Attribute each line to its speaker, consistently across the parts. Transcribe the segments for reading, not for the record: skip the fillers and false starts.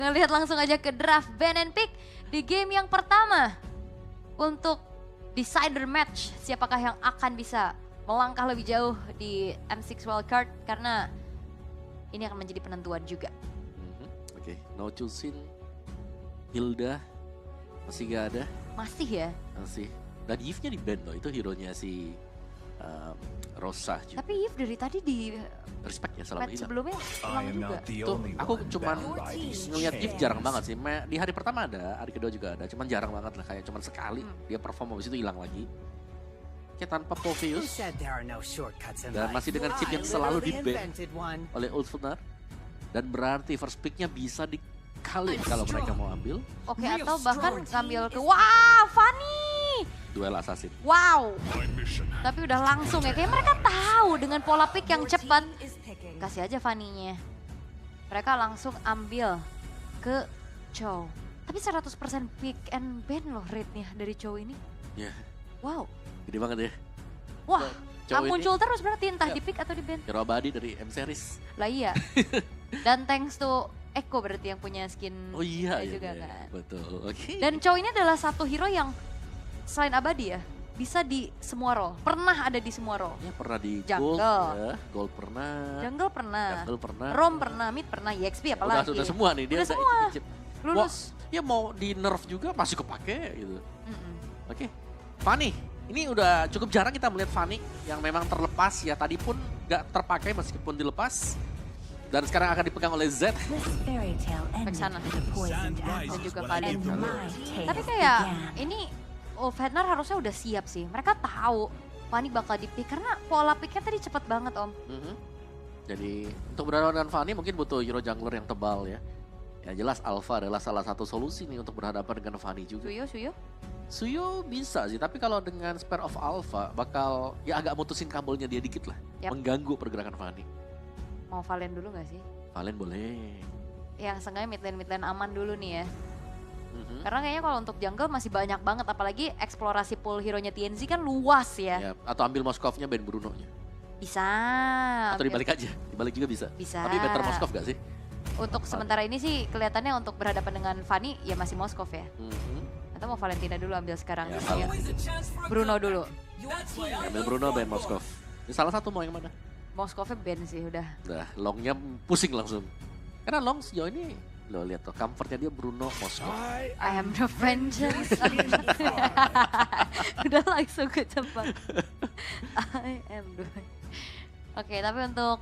Speaker 1: Ngelihat langsung aja ke draft ban and pick di game yang pertama. Untuk decider match, siapakah yang akan bisa melangkah lebih jauh di M6 Wildcard. Karena ini akan menjadi penentuan juga.
Speaker 2: Oke, No Chusin, Hilda, masih gak ada?
Speaker 1: Masih ya,
Speaker 2: Masih. Dan Yves-nya di band loh, itu hero-nya si Rosa juga.
Speaker 1: tapi Yves dari tadi di
Speaker 2: Respect ya, selalu
Speaker 1: match
Speaker 2: hilang.
Speaker 1: sebelumnya hilang juga.
Speaker 2: Tuh, aku cuman ngeliat Yves jarang banget sih. Di hari pertama ada, hari kedua juga ada. Cuman jarang banget lah, kayak cuman sekali dia perform habis itu hilang lagi. Kayak tanpa Poveus. Dan masih dengan chip yang selalu di-ban oleh Ulfner. Dan berarti first pick-nya bisa dikali kalau mereka mau ambil.
Speaker 1: Oke, atau bahkan ngambil ke, wah Fanny.
Speaker 2: Duel assassin.
Speaker 1: Wow, tapi udah langsung ya, kayak mereka tahu dengan pola pick yang cepat. Kasih aja Fanny-nya. Mereka langsung ambil ke Chow. Tapi 100% pick and ban loh rate-nya dari Chow ini.
Speaker 2: Ya,
Speaker 1: Wow,
Speaker 2: gede banget ya.
Speaker 1: wah,
Speaker 2: Chow
Speaker 1: nggak
Speaker 2: ini
Speaker 1: muncul terus berarti entah
Speaker 2: Ya.
Speaker 1: di pick atau di ban.
Speaker 2: hero abadi dari M-Series.
Speaker 1: Lah iya. Dan thanks to Echo berarti yang punya skin
Speaker 2: Oh iya,
Speaker 1: saya
Speaker 2: iya,
Speaker 1: juga
Speaker 2: iya.
Speaker 1: kan.
Speaker 2: Betul. Oke.
Speaker 1: Dan Chow ini adalah satu hero yang selain abadi ya, bisa di semua role. Pernah ada di semua role.
Speaker 2: Ya pernah di
Speaker 1: Jungle.
Speaker 2: Gold ya. Gold pernah.
Speaker 1: Jungle pernah,
Speaker 2: Jungle pernah.
Speaker 1: Rom pernah, Mid pernah, EXP apalagi.
Speaker 2: Udah semua nih dia
Speaker 1: Udah semua.
Speaker 2: chip.
Speaker 1: Lulus.
Speaker 2: Ya mau di nerf juga masih kepake gitu.
Speaker 1: Mm-mm.
Speaker 2: Oke. Fanny. Ini udah cukup jarang kita melihat Fanny yang memang terlepas ya. Tadi pun gak terpakai meskipun dilepas. Dan sekarang akan dipegang oleh Z.
Speaker 1: Vexana dan juga Kaden. Tapi
Speaker 3: Tapi
Speaker 1: kayak ini Ulfhednar harusnya udah siap sih. Mereka tahu Fanny bakal di-pick karena pola picknya tadi cepet banget Om.
Speaker 2: Mhm. Jadi untuk berhadapan dengan Fanny mungkin butuh hero jungler yang tebal ya. Ya jelas Alpha adalah salah satu solusi nih untuk berhadapan dengan Fanny juga.
Speaker 1: Suyo.
Speaker 2: Suyo bisa sih, tapi kalau dengan Spare of Alpha bakal ya agak mutusin kabelnya dia dikit lah.
Speaker 1: Yap.
Speaker 2: Mengganggu pergerakan Fanny.
Speaker 1: Mau Valen dulu gak sih?
Speaker 2: Valen boleh.
Speaker 1: Yang seenggaknya mid lane aman dulu nih ya.
Speaker 2: Mhm.
Speaker 1: Karena kayaknya kalau untuk jungle masih banyak banget. Apalagi eksplorasi pool hero-nya TNZ kan luas ya.
Speaker 2: Ya, atau ambil Moskovnya Ben Bruno-nya.
Speaker 1: Bisa.
Speaker 2: Atau dibalik aja, dibalik juga bisa.
Speaker 1: Bisa.
Speaker 2: Tapi better Moskov gak sih?
Speaker 1: Untuk sementara ini sih kelihatannya untuk berhadapan dengan Fanny ya masih Moskov ya.
Speaker 2: Mhm.
Speaker 1: Atau mau Valentina dulu ambil sekarang.
Speaker 2: Ya,
Speaker 1: Ayo.
Speaker 2: Valentina.
Speaker 1: Bruno dulu.
Speaker 2: Ya, ambil Bruno, Ben Moskov. Ini salah satu mau yang mana?
Speaker 1: Moskovnya band sih udah.
Speaker 2: Udah, Longnya pusing langsung. Karena Long sejauh ini, lo lihat tuh comfortnya dia Bruno, Moskov.
Speaker 1: I am the vengeance. Udah langsung ke Jepang. I am the Oke, tapi untuk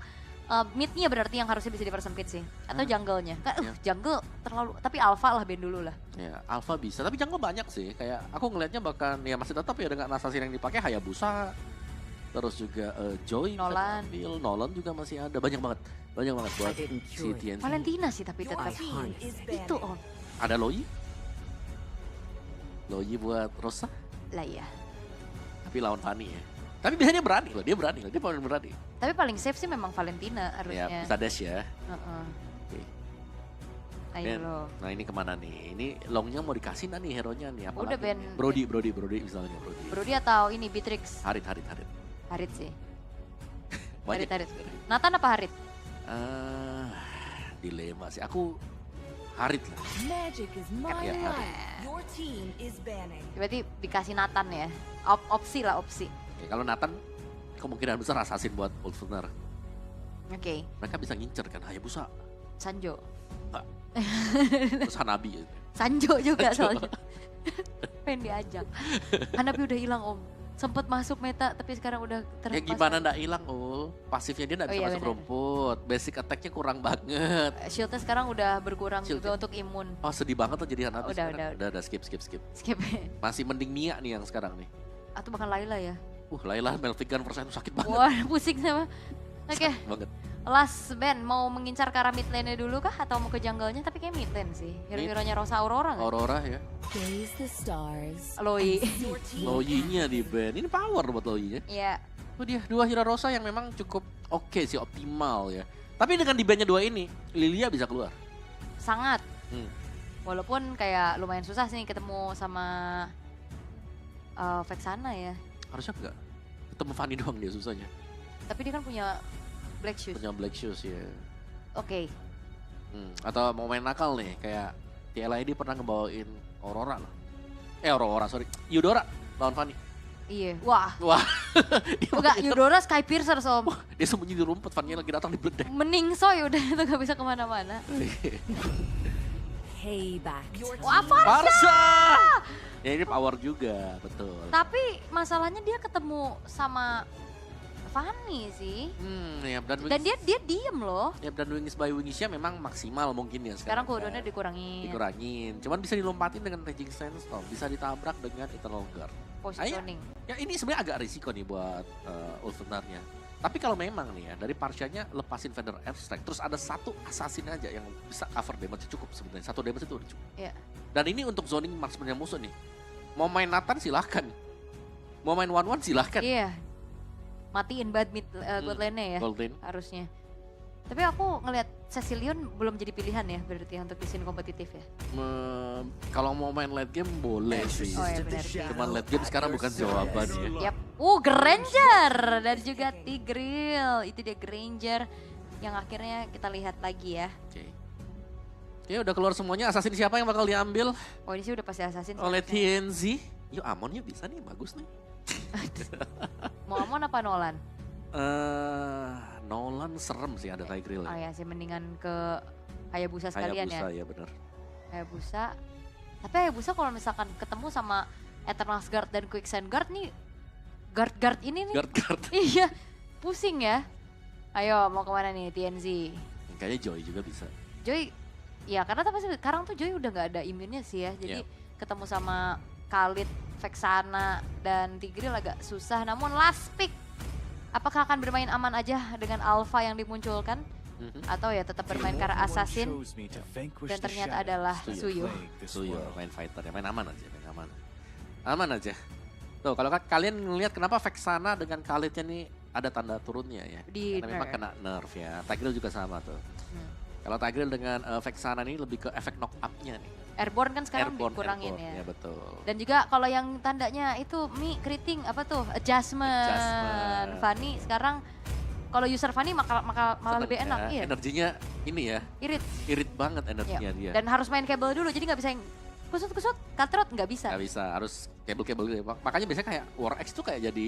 Speaker 1: mid-nya berarti yang harusnya bisa dipersempit sih. Atau jungle-nya. Kan
Speaker 2: Ya.
Speaker 1: jungle terlalu, tapi alpha lah band dulu lah.
Speaker 2: Ya, Alpha bisa, tapi jungle banyak sih. Kayak aku ngelihatnya bahkan ya masih tetap ya dengan assassin yang dipakai Hayabusa. Terus juga Joy bisa
Speaker 1: Nolan.
Speaker 2: diambil, Nolan juga masih ada. Banyak banget buat si TNC.
Speaker 1: Valentina sih tapi tetap. Itu Om.
Speaker 2: Ada Loi. Loi buat Rosa,
Speaker 1: Lah ya.
Speaker 2: tapi lawan Fanny ya. Tapi biasanya berani loh, dia paling berani.
Speaker 1: Tapi paling safe sih memang Valentina
Speaker 2: Ya,
Speaker 1: harusnya.
Speaker 2: bisa dash ya.
Speaker 1: Heeh.
Speaker 2: Oke.
Speaker 1: Ayo
Speaker 2: Ben,
Speaker 1: lo.
Speaker 2: nah ini kemana nih? Ini Longnya mau dikasih nggak nih hero-nya nih?
Speaker 1: Udah,
Speaker 2: Apalagi
Speaker 1: Ben.
Speaker 2: nih? Brody misalnya Brody.
Speaker 1: Brody atau ini Beatrix?
Speaker 2: Harit.
Speaker 1: Harit sih.
Speaker 2: Banyak
Speaker 1: Harit.
Speaker 2: sekarang.
Speaker 1: Nathan apa Harit?
Speaker 2: Dilema sih. Aku Harit lah.
Speaker 3: Ya,
Speaker 1: Berarti dikasih Nathan ya. Opsi lah opsi.
Speaker 2: Oke, kalau Nathan kemungkinan besar assassin buat Ulfner.
Speaker 1: Oke.
Speaker 2: Mereka bisa ngincer kan Hayabusa.
Speaker 1: Sanjo.
Speaker 2: Terus Hanabi.
Speaker 1: Sanjo juga soalnya. Pengen diajak. Hanabi udah hilang Om. Sempet masuk meta tapi sekarang udah
Speaker 2: Ya
Speaker 1: terlepas.
Speaker 2: gimana ndak hilang Ul? Pasifnya dia ndak
Speaker 1: Oh
Speaker 2: bisa
Speaker 1: iya,
Speaker 2: masuk
Speaker 1: benar.
Speaker 2: rumput. Basic attack-nya kurang banget.
Speaker 1: Shieldnya sekarang udah berkurang
Speaker 2: Shieldnya.
Speaker 1: juga untuk imun.
Speaker 2: Oh sedih banget tuh jadi Hanabi
Speaker 1: Udah,
Speaker 2: sekarang. Udah skip.
Speaker 1: Skip.
Speaker 2: Masih mending Mia nih yang sekarang nih.
Speaker 1: Atau bahkan Layla ya.
Speaker 2: Layla melting gun persen sakit banget.
Speaker 1: Wah pusing sama. Oke.
Speaker 2: Sakit banget.
Speaker 1: Last band mau mengincar ke arah mid lane dulu kah atau mau ke jungle-nya? Tapi kayak mid lane sih. Hero-heronya Rosa Aurora nggak?
Speaker 2: Aurora ya.
Speaker 1: Loi.
Speaker 2: Loi-nya di band. Ini power buat Loi-nya.
Speaker 1: Iya.
Speaker 2: Itu dia dua hero Rosa yang memang cukup oke sih, optimal ya. Tapi dengan di bandnya dua ini, Lilia bisa keluar.
Speaker 1: Sangat.
Speaker 2: Hmm.
Speaker 1: Walaupun kayak lumayan susah sih ketemu sama Vexana ya.
Speaker 2: Harusnya enggak. Ketemu Fanny doang dia susahnya.
Speaker 1: Tapi dia kan punya Black Shoes.
Speaker 2: Punya Black Shoes ya.
Speaker 1: Oke.
Speaker 2: Atau mau main nakal nih, kayak TLID pernah ngebawain Aurora loh. Aurora, sorry. Eudora lawan Fanny.
Speaker 1: Iya, wah.
Speaker 2: Dia
Speaker 1: Enggak, Eudora Skypiercer Om.
Speaker 2: Dia sembunyi di rumput, Fanny lagi datang di beledek.
Speaker 1: Mending soy udah itu gak bisa kemana-mana. Wah,
Speaker 2: Farsha! Ya ini power juga, betul.
Speaker 1: Tapi masalahnya dia ketemu sama Fanny sih.
Speaker 2: Ya,
Speaker 1: dan dia diem loh.
Speaker 2: Ya, dan Wings by Wingsnya memang maksimal mungkin ya
Speaker 1: sekarang cooldownnya dikurangin.
Speaker 2: Cuman bisa dilompatin dengan Raging Sandstorm, bisa ditabrak dengan Eternal Guard.
Speaker 1: Positioning.
Speaker 2: Ya ini sebenarnya agak risiko nih buat Ulfenarnya. Tapi kalau memang nih ya, dari Parshanya lepasin Vander Airstrike, terus ada satu assassin aja yang bisa cover damage cukup sebenarnya. Satu damage itu udah cukup.
Speaker 1: Iya.
Speaker 2: Dan ini untuk zoning marksman musuh nih. Mau main Nathan silahkan. Mau main 1-1 silahkan.
Speaker 1: Iya. Matiin bad mid gold lane-nya ya.
Speaker 2: Gold lane.
Speaker 1: Harusnya. Tapi aku ngelihat Cecilion belum jadi pilihan ya berarti untuk di scene kompetitif ya.
Speaker 2: Kalau mau main late game boleh sih.
Speaker 1: Oh ya benar.
Speaker 2: Cuman late game sekarang bukan jawabannya.
Speaker 1: Yap. Granger dan juga Tigreal. Itu dia Granger yang akhirnya kita lihat lagi ya.
Speaker 2: Oke, udah keluar semuanya. Assassin siapa yang bakal diambil?
Speaker 1: Oh ini sih udah pasti Assassin.
Speaker 2: Oleh TNZ. Yuk Amon yuk bisa nih, bagus nih.
Speaker 1: Mau Amon apa Nolan?
Speaker 2: Nolan serem sih ada Tigreal.
Speaker 1: Oh ya sih mendingan ke Hayabusa sekalian ya.
Speaker 2: Hayabusa ya benar.
Speaker 1: Hayabusa. Tapi Hayabusa kalau misalkan ketemu sama Eternal Guard dan Quicksand Guard nih. Guard ini nih.
Speaker 2: Guard.
Speaker 1: Iya pusing ya. Ayo mau kemana nih TNZ?
Speaker 2: Kayaknya Joy juga bisa.
Speaker 1: Joy, ya karena tapi sekarang tuh Joy udah gak ada imunnya sih ya. Jadi ketemu sama Khalid, Vexana, dan Tigreal agak susah. Namun last pick. Apakah akan bermain aman aja dengan Alpha yang dimunculkan? Atau ya tetap bermain karena Assassin? Dan ternyata adalah Suyo.
Speaker 2: Suyo, main fighter ya, main aman aja, Aman aja. Tuh kalau kalian ngelihat kenapa Vexana dengan Khalidnya nih ada tanda turunnya ya. Karena memang kena nerf ya. Tigreal juga sama tuh. Kalau Tigreal dengan Vexana ini lebih ke efek knock up-nya nih.
Speaker 1: Airborne kan sekarang dikurangin ya.
Speaker 2: Ya betul.
Speaker 1: Dan juga kalau yang tandanya itu kriting apa tuh adjustment. Fanny sekarang kalau user Fanny malah lebih enak.
Speaker 2: Iya. Energinya ini ya. Irit banget energinya dia.
Speaker 1: Dan harus main kabel dulu jadi nggak bisa yang kusut-kusut, cutthroat nggak bisa.
Speaker 2: Nggak bisa, harus kabel-kabel gitu. Makanya biasanya kayak War X tuh kayak jadi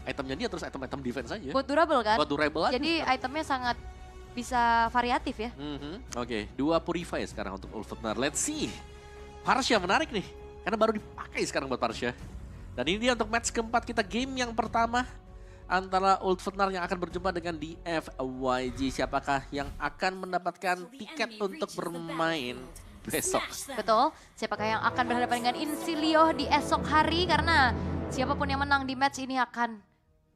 Speaker 2: itemnya dia terus item-item defense aja.
Speaker 1: Buat durable kan?
Speaker 2: Buat durable aja.
Speaker 1: Jadi itemnya sangat bisa variatif ya.
Speaker 2: Oke, 2 Purify sekarang untuk Ulfenar. Let's see. Farsha menarik nih, karena baru dipakai sekarang buat Farsha. Dan ini dia untuk match keempat kita, game yang pertama antara Ulfenar yang akan berjumpa dengan DFYG. Siapakah yang akan mendapatkan tiket untuk bermain besok?
Speaker 1: Betul, siapakah yang akan berhadapan dengan Incilia di esok hari, karena siapapun yang menang di match ini akan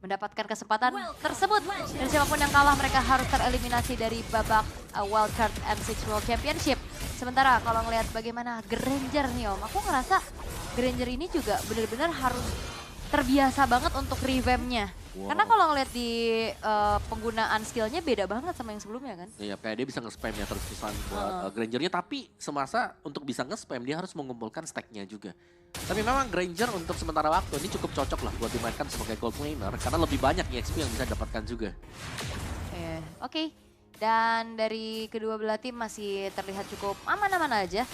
Speaker 1: mendapatkan kesempatan tersebut. Dan siapapun yang kalah mereka harus tereliminasi dari babak wildcard M6 World Championship. Sementara kalau ngelihat bagaimana Granger nih Om, aku ngerasa Granger ini juga benar-benar harus terbiasa banget untuk revamp-nya. Karena kalau ngelihat di penggunaan skillnya beda banget sama yang sebelumnya kan.
Speaker 2: Iya, kayak dia bisa nge-spam ya terus-terusan buat Grangernya. Tapi semasa untuk bisa nge-spam dia harus mengumpulkan stack-nya juga. Tapi memang Granger untuk sementara waktu ini cukup cocok lah buat dimainkan sebagai gold laner. Karena lebih banyak EXP yang bisa dapatkan juga.
Speaker 1: Oke. Dan dari kedua belah tim masih terlihat cukup aman-aman aja.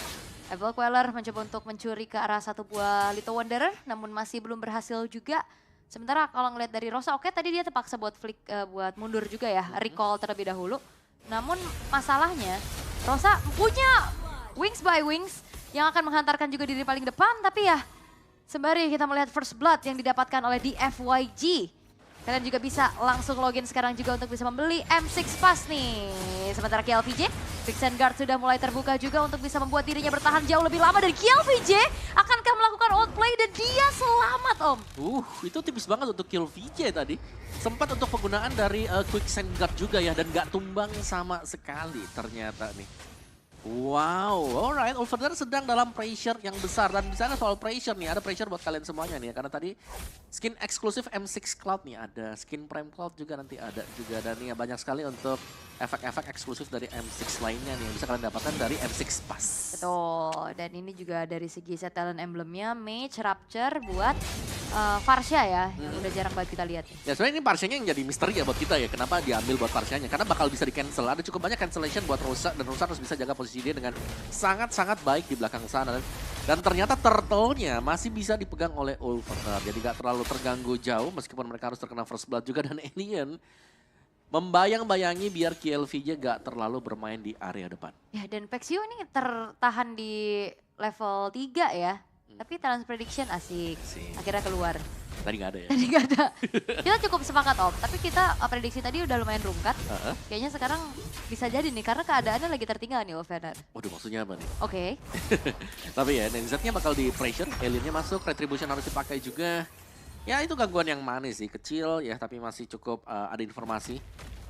Speaker 1: Evil Queller mencoba untuk mencuri ke arah satu buah Little Wanderer, namun masih belum berhasil juga. Sementara kalau ngelihat dari Rosa, oke tadi dia terpaksa buat flick, buat mundur juga ya, recall terlebih dahulu. Namun masalahnya, Rosa punya Wings by Wings yang akan menghantarkan juga diri paling depan, tapi ya sembari kita melihat First Blood yang didapatkan oleh DFYG. Kalian juga bisa langsung login sekarang juga untuk bisa membeli M6 Pass nih. Sementara KLVJ, Vixen Guard sudah mulai terbuka juga untuk bisa membuat dirinya bertahan jauh lebih lama. Dan KLVJ akankah melakukan outplay dan dia selamat Om.
Speaker 2: Itu tipis banget untuk kill VJ tadi. Sempat untuk penggunaan dari Quicksand Guard juga ya. Dan gak tumbang sama sekali ternyata nih. Wow, alright, Ulfenar sedang dalam pressure yang besar. Dan misalnya soal pressure nih, ada pressure buat kalian semuanya nih. Karena tadi skin eksklusif M6 Cloud nih ada, skin Prime Cloud juga nanti ada juga. Dan nih banyak sekali untuk efek-efek eksklusif dari M6 lainnya nih yang bisa kalian dapatkan dari M6 Pass.
Speaker 1: Betul, dan ini juga dari segi set talent emblemnya, Mage, Rapture buat Varsha ya, yang udah jarang banget kita lihat.
Speaker 2: Ya sebenarnya ini Parsianya yang jadi misteri ya buat kita ya. Kenapa diambil buat Parsianya? Karena bakal bisa di cancel. Ada cukup banyak cancellation buat Rosa dan Rosa harus bisa jaga posisi dia dengan sangat-sangat baik di belakang sana. Dan ternyata turtle-nya masih bisa dipegang oleh Ulfner. Jadi gak terlalu terganggu jauh meskipun mereka harus terkena first blood juga. Dan Alien membayang-bayangi biar KLVJ gak terlalu bermain di area depan.
Speaker 1: Ya dan Pexio ini tertahan di level 3 ya. Tapi Talent Prediction asik. Akhirnya keluar.
Speaker 2: Tadi gak ada ya?
Speaker 1: Tadi gak ada. Kita cukup sepakat Om, tapi kita prediksi tadi udah lumayan rungkat. Kayaknya sekarang bisa jadi nih, karena keadaannya lagi tertinggal nih Ulfner.
Speaker 2: Waduh maksudnya apa nih?
Speaker 1: Oke.
Speaker 2: Tapi ya, Nextnya bakal di pressure, Aliennya masuk, Retribution harus dipakai juga. Ya itu gangguan yang manis sih, kecil ya tapi masih cukup ada informasi.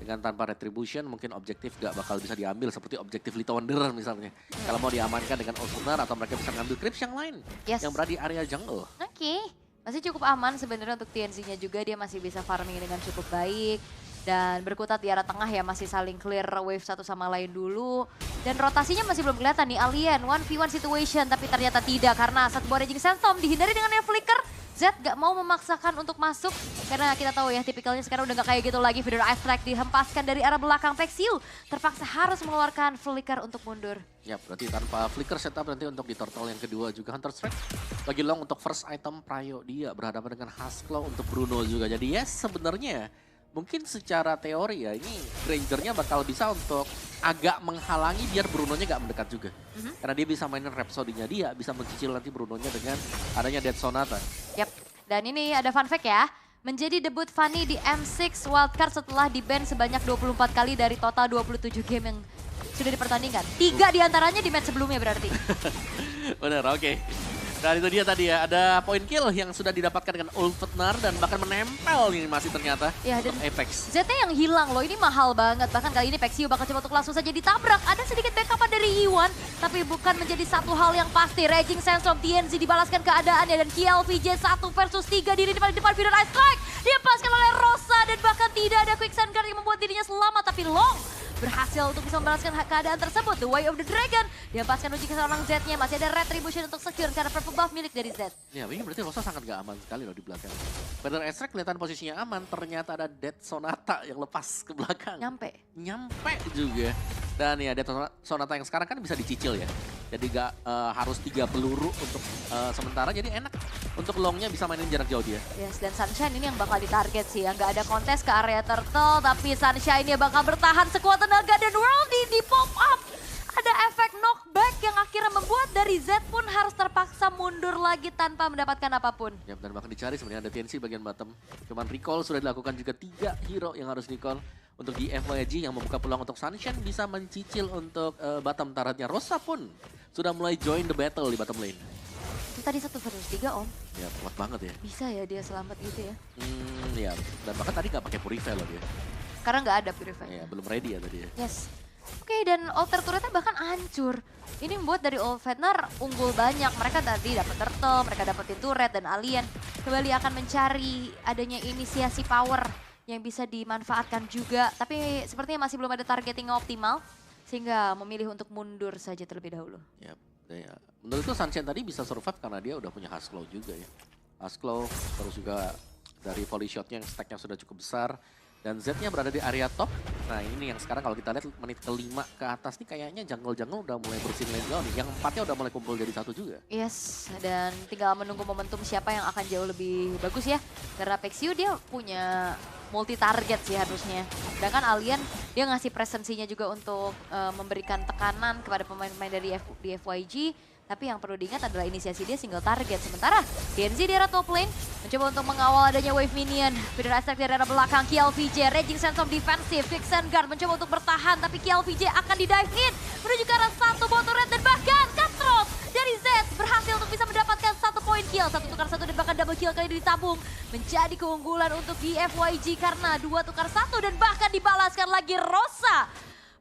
Speaker 2: Dengan tanpa Retribution mungkin objektif gak bakal bisa diambil seperti objektif Little Wanderer misalnya. Kalau mau diamankan dengan Ulfner atau mereka bisa ngambil creeps yang lain. Yang berada di area jungle.
Speaker 1: Oke. Masih cukup aman sebenarnya untuk TNC-nya juga, dia masih bisa farming dengan cukup baik. Dan berkutat di arah tengah ya, masih saling clear wave satu sama lain dulu. Dan rotasinya masih belum kelihatan nih, Alien 1v1 situation, tapi ternyata tidak karena satu buah Raging Sandstorm dihindari dengan yang flicker. Zed gak mau memaksakan untuk masuk, karena kita tahu ya tipikalnya sekarang udah gak kayak gitu lagi. Feather Ice Strike dihempaskan dari arah belakang, Pexiu terpaksa harus mengeluarkan flicker untuk mundur.
Speaker 2: Ya berarti tanpa flicker setup nanti untuk di turtle yang kedua juga Hunter Strike. Lagi long untuk first item Prayo, dia berhadapan dengan Husklow untuk Bruno juga. Jadi yes sebenarnya mungkin secara teori ya ini Grangernya bakal bisa untuk agak menghalangi biar Brunonya gak mendekat juga. Karena dia bisa mainin Rhapsody-nya, dia bisa mencicil nanti Brunonya dengan adanya Dead Sonata.
Speaker 1: Yap, dan ini ada fun fact ya. Menjadi debut Fanny di M6 Wildcard setelah di-ban sebanyak 24 kali dari total 27 game yang sudah dipertandingkan. 3 diantaranya di match sebelumnya berarti.
Speaker 2: Bener, oke. Dan itu dia tadi ya, ada point kill yang sudah didapatkan dengan Ulfner dan bahkan menempel ini masih ternyata
Speaker 1: ya, dan
Speaker 2: Apex.
Speaker 1: Z-nya yang hilang loh, ini mahal banget. Bahkan kali ini Pexiu bakal coba untuk langsung saja ditabrak. Ada sedikit backupan dari Iwan, tapi bukan menjadi satu hal yang pasti. Raging Sandstorm, TNZ dibalaskan keadaannya dan KLVJ 1 versus 3 diri di paling depan. Feather Ice Strike dilepaskan oleh Rosa dan bahkan tidak ada Quicksand Guard yang membuat dirinya selamat, tapi Long berhasil untuk bisa membalaskan keadaan tersebut. The Way of the Dragon dilepaskan uji ke seorang Z-nya. Masih ada Retribution untuk secure karena purple buff milik dari Z.
Speaker 2: Ya ini berarti Rosa sangat gak aman sekali loh di belakang. Feather Ice Strike kelihatan posisinya aman, ternyata ada Dead Sonata yang lepas ke belakang. Nyampe juga. Dan ya Dead Sonata yang sekarang kan bisa dicicil ya. Jadi gak harus 3 peluru untuk sementara, jadi enak untuk Longnya bisa mainin jarak jauh dia.
Speaker 1: Yes, dan Sunshine ini yang bakal ditarget sih, yang gak ada kontes ke area turtle, tapi Sunshine ini bakal bertahan sekuat tenaga dan Worldy di pop up. Ada efek knockback yang akhirnya membuat dari Z pun harus terpaksa mundur lagi tanpa mendapatkan apapun.
Speaker 2: Ya, dan bahkan dicari sebenarnya ada TNC bagian bottom. Cuman recall sudah dilakukan juga 3 hero yang harus recall. Untuk di FYG yang membuka peluang untuk Sunshine bisa mencicil untuk bottom tarotnya. Rosa pun sudah mulai join the battle di bottom lane.
Speaker 1: Itu tadi 1 versus 3 Om.
Speaker 2: Ya kuat banget ya.
Speaker 1: Bisa ya dia selamat gitu ya.
Speaker 2: Ya, dan bahkan tadi gak pakai Purify loh dia.
Speaker 1: Karena nggak ada Purify.
Speaker 2: Ya, belum ready ya tadi ya.
Speaker 1: Yes. Oke, dan alter turretnya bahkan hancur. Ini membuat dari Ulfner unggul banyak. Mereka tadi dapat turtle, mereka dapetin turret dan alien. Kembali akan mencari adanya inisiasi power yang bisa dimanfaatkan juga. Tapi sepertinya masih belum ada targeting yang optimal. Sehingga memilih untuk mundur saja terlebih dahulu.
Speaker 2: Ya, menurutku Sunshine tadi bisa survive karena dia udah punya Husklow juga ya. Husklow, terus juga dari volley shotnya yang stacknya sudah cukup besar. Dan Z-nya berada di area top. Nah ini yang sekarang kalau kita lihat menit ke-5 ke atas nih kayaknya jungle-jungle udah mulai bersihin lane jauh nih. Yang 4-nya udah mulai kumpul jadi 1 juga.
Speaker 1: Yes, dan tinggal menunggu momentum siapa yang akan jauh lebih bagus ya. Karena Pexiu dia punya multi target sih harusnya. Sedangkan Alien dia ngasih presensinya juga untuk memberikan tekanan kepada pemain-pemain dari FYG. Tapi yang perlu diingat adalah inisiasi dia single target. Sementara TNZ di arah top lane mencoba untuk mengawal adanya wave minion. Feather Ice Strike dari arah belakang, KLVJ, Raging Sandstorm defensif, Quicksand Guard mencoba untuk bertahan. Tapi KLVJ akan di-dive in menuju ke arah satu bot turret dan bahkan Cutthroat dari Z berhasil untuk bisa mendapatkan 1 point kill. 1 tukar 1 dan bahkan double kill kali ini ditabung. Menjadi keunggulan untuk di FYG karena 2 tukar 1 dan bahkan dibalaskan lagi Rosa.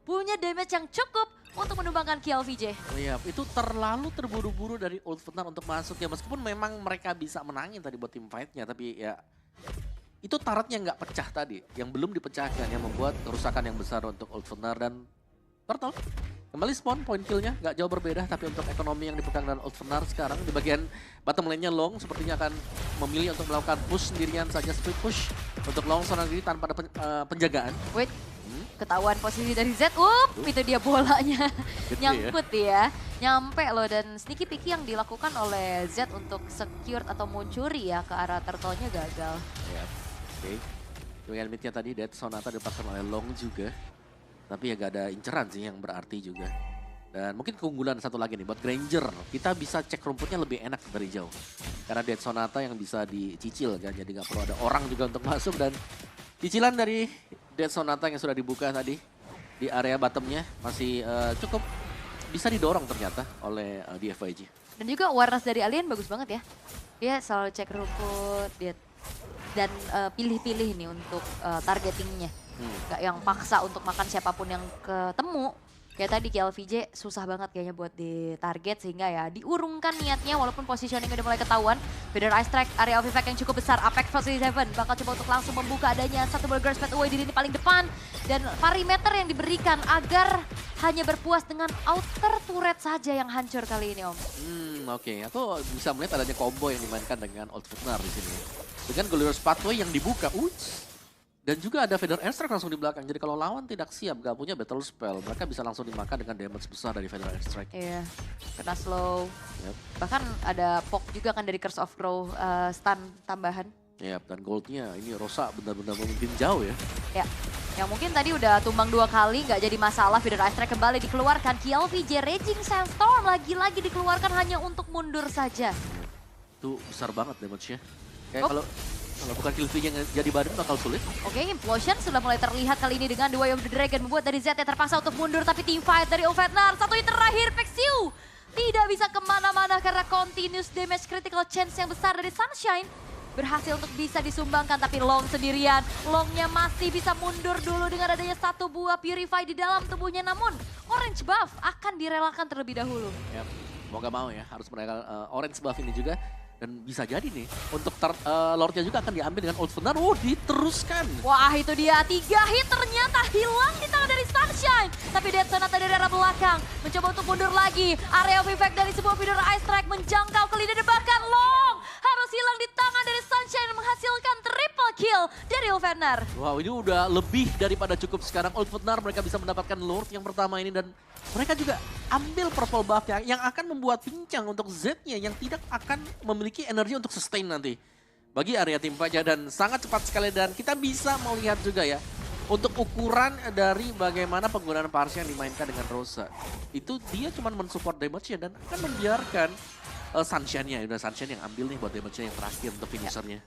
Speaker 1: Punya damage yang cukup untuk menumbangkan KLVJ.
Speaker 2: Iya, itu terlalu terburu-buru dari Ulfner untuk masuk ya. Meskipun memang mereka bisa menangin tadi buat tim fight-nya. Tapi ya itu turretnya nggak pecah tadi. Yang belum dipecahkan yang membuat kerusakan yang besar untuk Ulfner dan Turtle. Kembali spawn, point kill-nya nggak jauh berbeda, tapi untuk ekonomi yang dipegang dan Ulfnar sekarang di bagian bottom lane-nya Long sepertinya akan memilih untuk melakukan push sendirian saja, split push untuk Long seorang diri tanpa ada penjagaan.
Speaker 1: Wait, ketahuan posisi dari Z, itu dia bolanya nyangkut ya. Nyampe loh, dan sneaky picky yang dilakukan oleh Z untuk secure atau mencuri ya ke arah turtle-nya gagal.
Speaker 2: Ya, oke. Dengan mid-nya tadi Dead Sonata dipasang oleh Long juga. Tapi ya gak ada inceran sih yang berarti juga. Dan mungkin keunggulan satu lagi nih buat Granger. Kita bisa cek rumputnya lebih enak dari jauh. Karena Dead Sonata yang bisa dicicil kan. Jadi gak perlu ada orang juga untuk masuk. Dan cicilan dari Dead Sonata yang sudah dibuka tadi di area bottomnya masih cukup bisa didorong ternyata oleh di FYG.
Speaker 1: Dan juga awareness dari Alien bagus banget ya. Dia selalu cek rumput, dia dan pilih-pilih nih untuk targetingnya. Gak yang paksa untuk makan siapapun yang ketemu. Kayak tadi KLVJ susah banget kayaknya buat ditarget sehingga ya diurungkan niatnya walaupun positioning udah mulai ketahuan. Feather Ice Strike, area of effect yang cukup besar. Apex 47 bakal coba untuk langsung membuka adanya satu burger spot away di lini paling depan. Dan perimeter yang diberikan agar hanya berpuas dengan outer turret saja yang hancur kali ini Om.
Speaker 2: Oke. Aku bisa melihat adanya combo yang dimainkan dengan Ulfnar di sini. Dengan Glorious Pathway yang dibuka. Dan juga ada Feather Airstrike langsung di belakang. Jadi kalau lawan tidak siap, gak punya battle spell, mereka bisa langsung dimakan dengan damage besar dari Feather Airstrike.
Speaker 1: Iya, kena slow. Bahkan ada poke juga kan dari Curse of Crow stun tambahan.
Speaker 2: Dan goldnya ini Rosa benar-benar memimpin jauh ya.
Speaker 1: Ya, yang mungkin tadi udah tumbang 2 kali, nggak jadi masalah. Feather Airstrike kembali dikeluarkan. KLVJ Raging Sandstorm lagi-lagi dikeluarkan hanya untuk mundur saja.
Speaker 2: Itu besar banget damage-nya. Kayak kalau bukan KLVJ yang jadi badan bakal sulit.
Speaker 1: Oke, Implosion sudah mulai terlihat kali ini dengan The Way of the Dragon. Membuat dari Z yang terpaksa untuk mundur, tapi team fight dari Ulfnar. Satu hit terakhir, Pexiu tidak bisa kemana-mana karena continuous damage critical chance yang besar dari Sunshine. Berhasil untuk bisa disumbangkan, tapi Long sendirian. Longnya masih bisa mundur dulu dengan adanya satu buah Purify di dalam tubuhnya. Namun, Orange Buff akan direlakan terlebih dahulu.
Speaker 2: Mau gak mau ya, harus mereka Orange Buff ini juga. Dan bisa jadi nih, untuk Lordnya juga akan diambil dengan Ulfnar. Diteruskan.
Speaker 1: Wah, itu dia. 3 hit ternyata hilang di tangan dari Sunshine. Tapi Dead Sonata dari arah belakang mencoba untuk mundur lagi. Area of effect dari sebuah Feather Ice Strike menjangkau ke lini, bahkan Long harus hilang di tangan dari Sunshine dan menghasilkan triple kill dari Ulfnar.
Speaker 2: Wow, ini udah lebih daripada cukup sekarang. Ulfnar mereka bisa mendapatkan Lord yang pertama ini dan mereka juga ambil purple buff yang akan membuat pincang untuk Z-nya yang tidak akan memiliki energi untuk sustain nanti bagi area tim Fajar, dan sangat cepat sekali. Dan kita bisa melihat juga ya untuk ukuran dari bagaimana penggunaan Parsi yang dimainkan dengan Rosa. Itu dia cuma mensupport damage-nya dan akan membiarkan Sunshine-nya. Udah Sunshine yang ambil nih buat damage-nya yang terakhir untuk finisher-nya.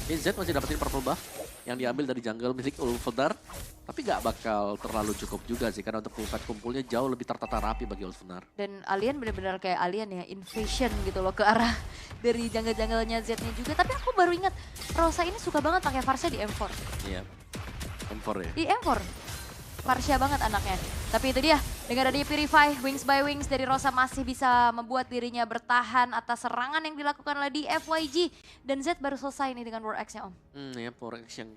Speaker 2: Z masih dapetin purple buff yang diambil dari jungle milik Ulfnar. Tapi gak bakal terlalu cukup juga sih, karena untuk teamfight kumpulnya jauh lebih tertata rapi bagi Ulfnar.
Speaker 1: Dan Alien benar-benar kayak Alien ya, invasion gitu loh ke arah dari jungle-junglenya Z-nya juga. Tapi aku baru ingat, Rosa ini suka banget pakai Varsha di M4.
Speaker 2: Iya, M4 ya?
Speaker 1: Di M4. Varsha banget anaknya. Tapi itu dia, dengan adanya Purify, Wings by Wings dari Rosa masih bisa membuat dirinya bertahan atas serangan yang dilakukan oleh di FYG. Dan Z baru selesai nih dengan War X-nya Om.
Speaker 2: Ya, War X yang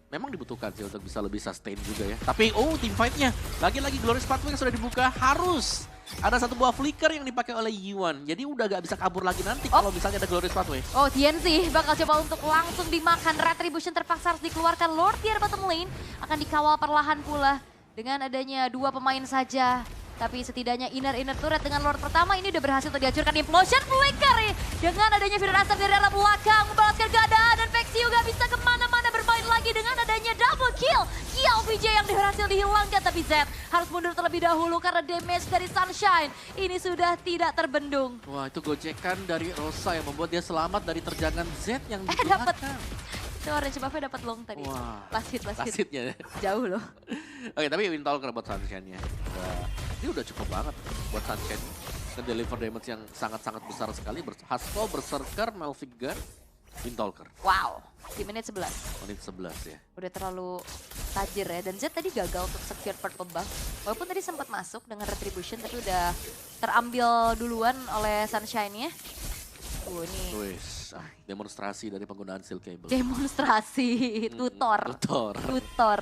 Speaker 2: memang dibutuhkan sih untuk bisa lebih sustain juga ya. Tapi team fight-nya, lagi-lagi Glorious Pathway yang sudah dibuka harus ada satu buah flicker yang dipakai oleh Yuan. Jadi udah gak bisa kabur lagi nanti kalau misalnya ada Glorious Pathway.
Speaker 1: TNC bakal coba untuk langsung dimakan. Retribution terpaksa harus dikeluarkan. Lord tier bottom lane akan dikawal perlahan pula. Dengan adanya 2 pemain saja. Tapi setidaknya inner turret dengan Lord pertama ini udah berhasil untuk dihancurkan. Implosion flicker dengan adanya Feather Ice dari arah belakang membalaskan keadaan. Dan Pexiu gak bisa kemana-mana bermain lagi dengan adanya double kill. KLVJ yang berhasil dihilangkan, tapi Z harus mundur terlebih dahulu karena damage dari Sunshine ini sudah tidak terbendung.
Speaker 2: Wah, itu gojekan dari Rosa yang membuat dia selamat dari terjangan Z yang
Speaker 1: dapat. Itu Orange Buff-nya dapat Long tadi.
Speaker 2: Wah,
Speaker 1: last
Speaker 2: hitnya.
Speaker 1: Jauh loh.
Speaker 2: Oke, tapi Windtalker buat Sunshine-nya. Ini udah cukup banget buat Sunshine. Nge-deliver damage yang sangat-sangat besar sekali. Hustle, Berserker, Malfigar, Windtalker.
Speaker 1: Wow, di menit 11.
Speaker 2: Menit 11 ya.
Speaker 1: Udah terlalu tajir ya. Dan Z tadi gagal untuk secure purple buff. Walaupun tadi sempat masuk dengan Retribution, tapi udah terambil duluan oleh Sunshine-nya. Ini
Speaker 2: demonstrasi dari penggunaan Steel Cable.
Speaker 1: Demonstrasi, tutor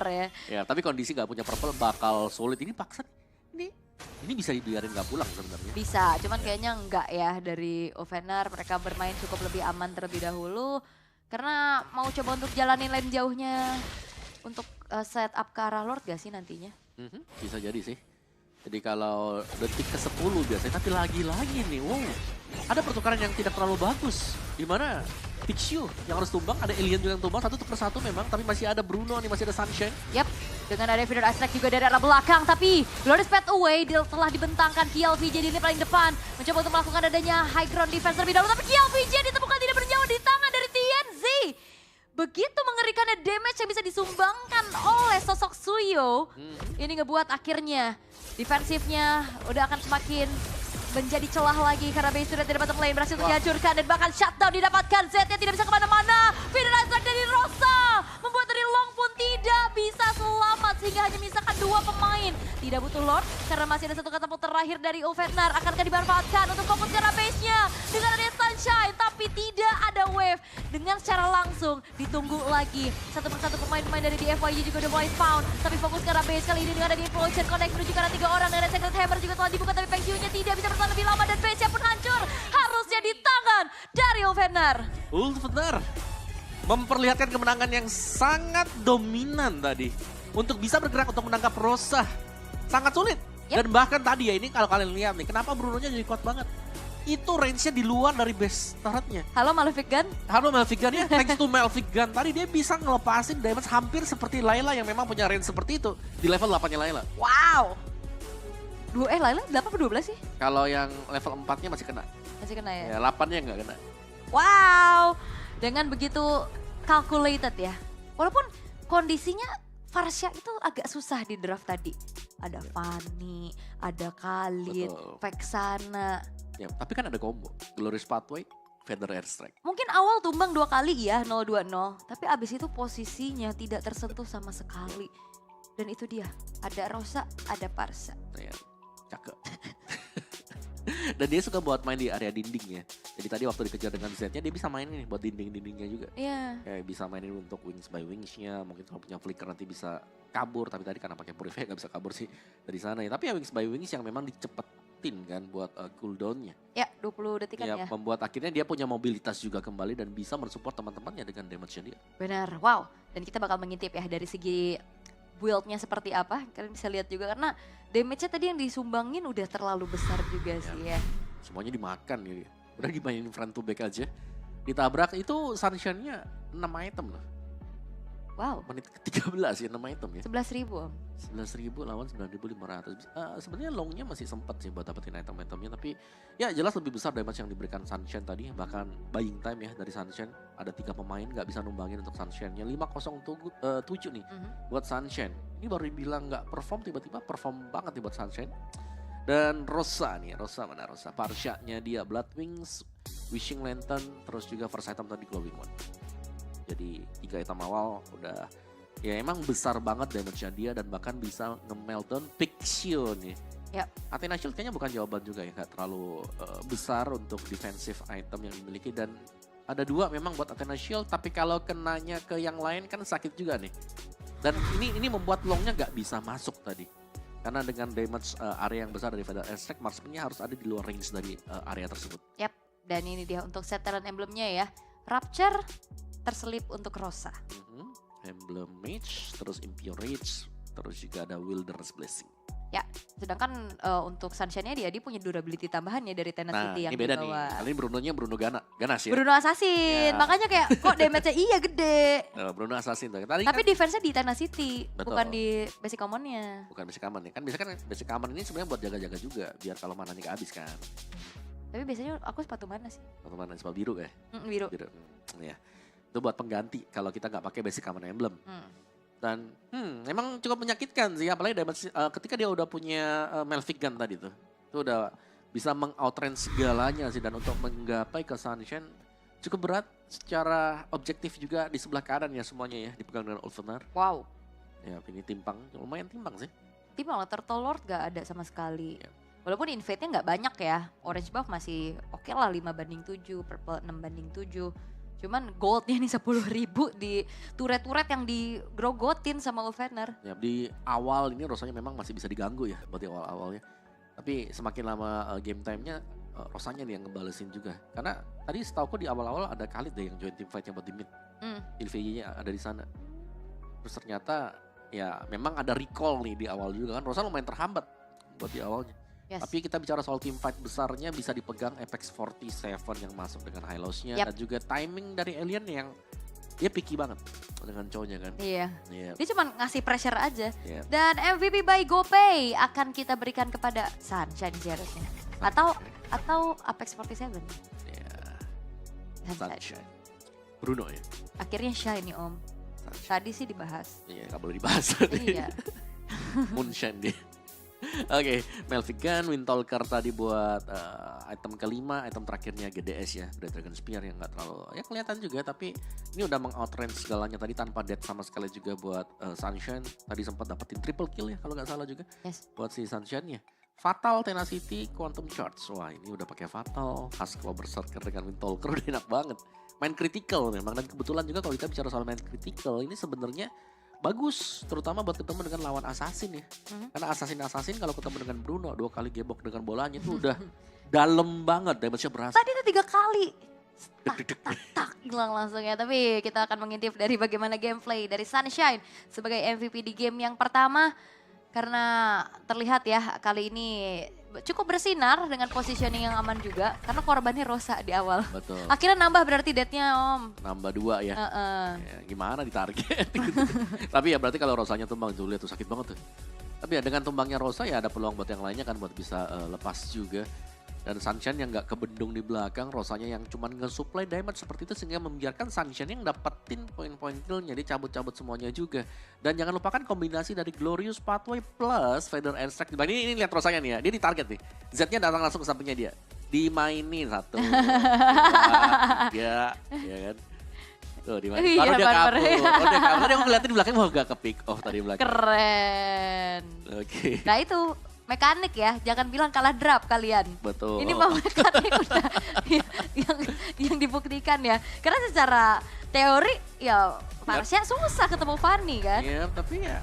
Speaker 1: ya.
Speaker 2: Ya, tapi kondisi gak punya purple bakal sulit. Ini paksa. Ini Ini bisa dibiarin gak pulang sebenarnya.
Speaker 1: Bisa, cuman kayaknya enggak ya dari Ovener. Mereka bermain cukup lebih aman terlebih dahulu. Karena mau coba untuk jalanin lane jauhnya untuk setup ke arah Lord gak sih nantinya?
Speaker 2: Bisa jadi sih. Jadi kalau detik ke-10 biasanya, tapi lagi-lagi nih, wow. Ada pertukaran yang tidak terlalu bagus. Dimana Pixie yang harus tumbang, ada Alien juga yang tumbang, satu per satu memang, tapi masih ada Bruno nih, masih ada Sunshine.
Speaker 1: Yap, dengan ada Feeder Astrek juga dari arah belakang, tapi Glorious Path Away telah dibentangkan. KLVJ di paling depan, mencoba untuk melakukan adanya high ground defense terlebih dahulu, tapi KLVJ ditemukan tidak bernyawa di tangan dari TNZ. Begitu mengerikannya damage yang bisa disumbangkan oleh sosok Suyo. Ini ngebuat akhirnya defensifnya udah akan semakin menjadi celah lagi karena base turret dari bottom lane berhasil untuk dihancurkan dan bahkan shutdown didapatkan. Z-nya tidak bisa kemana-mana. Feeder Attack dari Rosa membuat dari Long pun tidak bisa selamat sehingga hanya menyisakan 2 pemain. Tidak butuh Lord karena masih ada satu katapult terakhir dari Ovener. Akankah dimanfaatkan untuk fokus ke arah base-nya dengan ada Sunshine tapi tidak ada wave. Dengan secara langsung ditunggu lagi satu persatu pemain-pemain dari DFYG juga udah mulai found. Tapi fokus ke arah base kali ini dengan ada Implosion Connect menuju ke arah 3 orang dan ada Secret Hammer juga telah dibuka tapi Pengyu-nya tidak bisa bertahan lebih lama dan base-nya pun hancur. Harusnya di tangan dari Ovener.
Speaker 2: Ovener memperlihatkan kemenangan yang sangat dominan tadi. Untuk bisa bergerak untuk menangkap Rosa. Sangat sulit. Dan bahkan tadi ya ini kalau kalian lihat nih, kenapa Bruno-nya jadi kuat banget. Itu range-nya di luar dari base turret-nya.
Speaker 1: Halo Malefic Gun.
Speaker 2: Halo Malefic Gun ya, thanks to Malefic Gun. Tadi dia bisa ngelepasin damage hampir seperti Layla yang memang punya range seperti itu. Di level 8-nya Layla.
Speaker 1: Wow. Layla 8 atau 12 sih?
Speaker 2: Kalau yang level 4-nya masih kena.
Speaker 1: Masih kena ya?
Speaker 2: Ya 8-nya nggak kena.
Speaker 1: Wow. Dengan begitu calculated ya. Walaupun kondisinya Farsha itu agak susah di draft tadi. Ada Fanny, ada Khalid, Vexana.
Speaker 2: Ya, tapi kan ada combo. Glorious Pathway, Feather Airstrike.
Speaker 1: Mungkin awal tumbang 2 kali ya 0-2-0. Tapi abis itu posisinya tidak tersentuh sama sekali. Dan itu dia. Ada Rosa, ada Farsha.
Speaker 2: Ya, cakep. Dan dia suka buat main di area dinding ya. Jadi tadi waktu dikejar dengan Z-nya dia bisa main nih buat dinding-dindingnya juga.
Speaker 1: Iya.
Speaker 2: Kayak bisa mainin untuk Wings by Wings-nya. Mungkin kalau punya flicker nanti bisa kabur. Tapi tadi karena pakai Purify gak bisa kabur sih dari sana ya. Tapi ya Wings by Wings yang memang dicepetin kan buat cooldown-nya.
Speaker 1: Ya 20 detikan ya.
Speaker 2: Membuat akhirnya dia punya mobilitas juga kembali dan bisa mensupport teman-temannya dengan damage-nya dia.
Speaker 1: Benar, wow. Dan kita bakal mengintip ya dari segi build-nya seperti apa. Kalian bisa lihat juga karena damage-nya tadi yang disumbangin udah terlalu besar juga sih ya.
Speaker 2: Semuanya dimakan nih. Udah dimainin front to back aja. Ditabrak itu Sunshine-nya 6 item loh.
Speaker 1: Wow.
Speaker 2: Menit ke-13 ya 6 item ya.
Speaker 1: 11.000 Om.
Speaker 2: 11.000 lawan 9.500. Sebenarnya long-nya masih sempat sih buat dapetin item-itemnya. Tapi ya jelas lebih besar damage yang diberikan Sunshine tadi. Bahkan buying time ya dari Sunshine. Ada 3 pemain gak bisa numbangin untuk Sunshine-nya. 5-0-7 nih buat Sunshine. Ini baru dibilang gak perform, tiba-tiba perform banget nih buat Sunshine. Dan Rosa nih, Rosa mana Rosa? Farsha-nya dia Blood Wings, Wishing Lantern, terus juga first item tadi Glowing One. Jadi 3 item awal udah ya emang besar banget damage-nya dia dan bahkan bisa nge-meltdown Pixie nih.
Speaker 1: Yep.
Speaker 2: Athena Shield kayaknya bukan jawaban juga ya, gak terlalu besar untuk defensive item yang dimiliki dan ada 2 memang buat Athena Shield tapi kalau kenanya ke yang lain kan sakit juga nih. Dan ini membuat long-nya gak bisa masuk tadi. Karena dengan damage area yang besar dari Feather Airstrike, marksman-nya harus ada di luar range dari area tersebut.
Speaker 1: Yap, dan ini dia untuk set talent emblemnya ya. Rapture terselip untuk Rosa.
Speaker 2: Emblem Mage, terus Impure Rage, terus juga ada Wilderness Blessing.
Speaker 1: Ya, sedangkan untuk Sunshine-nya dia punya durability tambahan ya dari Tenacity yang
Speaker 2: ini beda
Speaker 1: dibawa.
Speaker 2: nih, kali ini Bruno-nya Bruno Ganas ya.
Speaker 1: Bruno Assassin,
Speaker 2: Ya.
Speaker 1: Makanya kayak kok damage-nya iya gede.
Speaker 2: Bruno Assassin tuh. Tadi
Speaker 1: Tapi
Speaker 2: kan,
Speaker 1: defense-nya di Tenacity,
Speaker 2: Betul.
Speaker 1: bukan di basic common-nya.
Speaker 2: bukan basic common ya. Kan biasanya kan basic common ini sebenarnya buat jaga-jaga juga, biar kalau mananya gak habis kan.
Speaker 1: Tapi biasanya aku sepatu mana sih?
Speaker 2: Atau mana sepatu biru ya?
Speaker 1: Biru.
Speaker 2: Biru. Ya. Itu buat pengganti kalau kita nggak pakai basic common emblem. Dan emang cukup menyakitkan sih, apalagi damage, ketika dia udah punya Malefic Gun tadi tuh. Itu udah bisa meng-outrange segalanya sih, dan untuk menggapai ke Sunshine cukup berat secara objektif juga di sebelah kanan ya semuanya ya, dipegang dengan Ovener.
Speaker 1: Wow.
Speaker 2: Ya ini timpang, lumayan timpang sih.
Speaker 1: Timpang lah, Turtle Lord gak ada sama sekali.
Speaker 2: Ya.
Speaker 1: Walaupun invade-nya gak banyak ya. Orange buff masih oke lah 5/7, purple 6/7. Cuman goldnya nih 10.000 di turret-turret yang digrogotin sama Ovener.
Speaker 2: Ya, di awal ini rasanya memang masih bisa diganggu ya buat di awal-awalnya. Tapi semakin lama game time-nya Rosanya nih yang ngebalesin juga. Karena tadi setauku di awal-awal ada Khalid deh yang join team fight-nya buat di mid. Ilveye-nya ada di sana. Terus ternyata ya memang ada recall nih di awal juga kan. Rosa lumayan terhambat buat di awalnya.
Speaker 1: Yes.
Speaker 2: Tapi kita bicara soal team fight besarnya bisa dipegang Apex 47 yang masuk dengan high loss-nya. Dan juga timing dari Alien yang dia picky banget dengan cowoknya kan.
Speaker 1: Iya.
Speaker 2: Yep.
Speaker 1: Dia cuma ngasih pressure aja.
Speaker 2: Yep.
Speaker 1: Dan MVP by GoPay akan kita berikan kepada Sunshine seharusnya. Atau Apex 47.
Speaker 2: Yeah.
Speaker 1: Sunshine.
Speaker 2: Bruno ya.
Speaker 1: Akhirnya Shiny Om.
Speaker 2: Sunshine.
Speaker 1: Tadi sih dibahas.
Speaker 2: Iya, gak boleh dibahas.
Speaker 1: Iya.
Speaker 2: Moonshine dia. Oke, Melvigan, Windtalker tadi buat item kelima, item terakhirnya GDS ya, Great Dragon Spear yang nggak terlalu ya kelihatan juga, tapi ini udah meng-outrange segalanya tadi tanpa death sama sekali juga buat Sunshine. Tadi sempat dapetin triple kill ya kalau nggak salah juga.
Speaker 1: Yes.
Speaker 2: Buat si Sunshine-nya. Fatal, Tenacity, Quantum Charge. Wah ini udah pakai Fatal, khas Claw Berserker dengan Windtalker udah enak banget. Main critical memang, dan kebetulan juga kalau kita bicara soal main critical ini sebenarnya bagus, terutama buat ketemu dengan lawan assassin ya. Karena assassin kalau ketemu dengan Bruno 2 kali gebok dengan bolanya itu udah dalam banget, damage-nya berasa.
Speaker 1: Tadi itu 3 kali. Tak hilang langsung ya. Tapi kita akan mengintip dari bagaimana gameplay dari Sunshine sebagai MVP di game yang pertama. Karena terlihat ya kali ini cukup bersinar dengan positioning yang aman juga. Karena korbannya Rosa di awal.
Speaker 2: Betul.
Speaker 1: Akhirnya nambah berarti death-nya Om.
Speaker 2: Nambah 2 ya. Ya gimana di target gitu. Tapi ya berarti kalau Rosanya tumbang tuh lihat tuh sakit banget tuh. Tapi ya dengan tumbangnya Rosa ya ada peluang buat yang lainnya kan buat bisa lepas juga. Dan Sunshine yang gak kebendung di belakang, Rosanya yang cuman nge-supply damage seperti itu sehingga membiarkan Sunshine yang dapetin poin-poin killnya, dia cabut-cabut semuanya juga. Dan jangan lupakan kombinasi dari Glorious Pathway plus Feather and Strike. Ini lihat Rosanya nih ya, dia di target nih. Z-nya datang langsung ke sampingnya dia. Dimainin 1, 2, 3, ya kan. Tuh dimainin, baru dia kabur. Oh dia kabur, tadi aku ngeliatin di belakang, mau gak ke pick off tadi belakang.
Speaker 1: Keren.
Speaker 2: Oke.
Speaker 1: Nah itu mekanik ya, jangan bilang kalah drop kalian.
Speaker 2: Betul.
Speaker 1: Ini mah mekanik udah yang dibuktikan ya. Karena secara teori ya Marsha susah ketemu Fanny kan.
Speaker 2: Iya, tapi ya